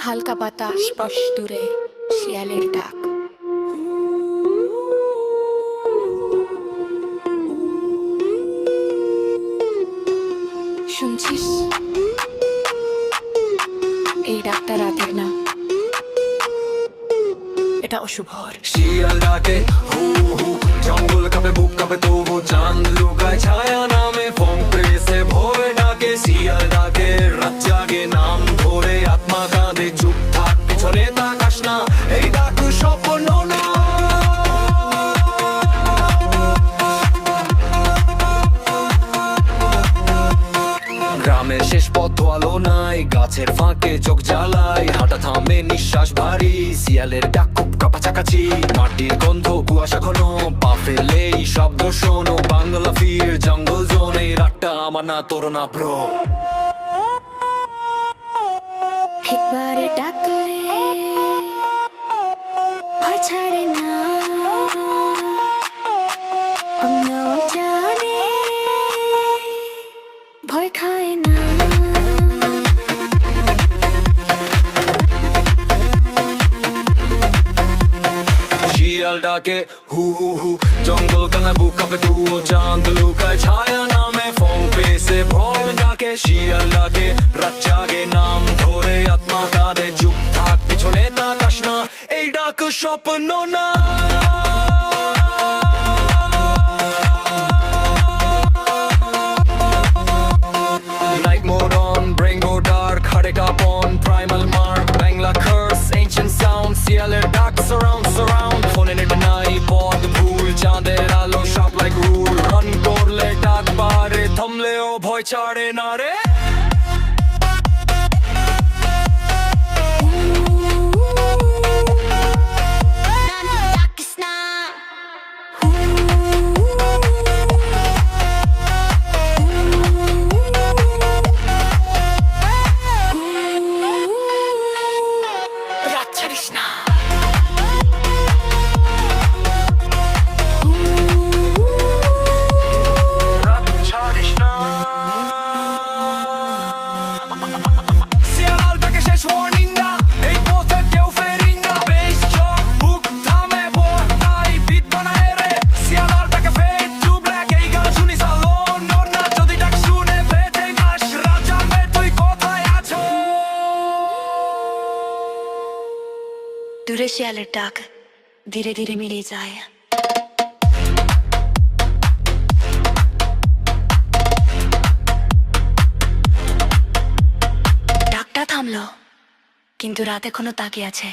হালকা বাতাস স্পর্শ দূরে শিয়ালের ডাক। শুনছিস এই ডাকটা রাতের না, এটা অশুভর। শিয়াল ডাকে হু হু, জঙ্গল কাঁপে বুক কাঁপে তবু চাঁদ লুকায় ছায়া নামে ফোন প্রেসে ভয় ডাকে। শিয়াল ডাকে রাত জাগে নাম ধরে আত্মা কাঁদে চুপ থাক পিছনে তাকাস না, এই ডাক স্বপ্ন না। গ্রামের শেষ পথ আলো নাই, গাছের ফাঁকে চোখ জ্বালায়, হাঁটা থামে নিঃশ্বাস ভারী, শিয়ালের ডাক খুব কাছাকাছি। মাটির গন্ধ কুয়াশা ঘন, পা ফেলেই শব্দ শোনো, বাংলা ফির জঙ্গল জোন। এই রাতটা আমার না তোর না ব্রো। একবার ডাকলে ভয় ছাড়ে না, অন্য জানে ভয় খায় না। শিয়াল ডাকে হু হু হু, জঙ্গল কানায় বুক কাঁপে তবুও চাঁদ লুকায় ছায়া নামে ফোন পেসে ভয় ডাকে। শিয়াল ডাকে রাত জাগে নাম ধরে আত্মা কাঁদে চুপ থাক পিছনে তাকাস না, এই ডাক স্বপ্ন না। Night mode on, brain go dark, heart up on, primal mark, Bangla curse, ancient sound, শিয়ালের ডাক surround, phone in it নাই পথ ভুল, চাঁদের আলো sharp like rule, run করলে ডাক পারে, থামলেও ভয় ছাড়ে না রে। রাত ছাড়িস না। শিয়াল ডাকে শেষ warning না, এই পথে কেউ ফেরি না, বেশ চোখ বুক থামে ভয় তাই বিট বানায় রে। শিয়াল ডাকে fade to black, এই গান শুনিস alone নর না, যদি ডাক শুনে বেঁচে যাস রাত জানবে তুই কোথায় আছো। দূরে শিয়ালের ডাক ধীরে ধীরে মিলিয়ে যায়। ডাকটা থামলো, কিন্তু রাত এখনো তাকিয়ে আছে।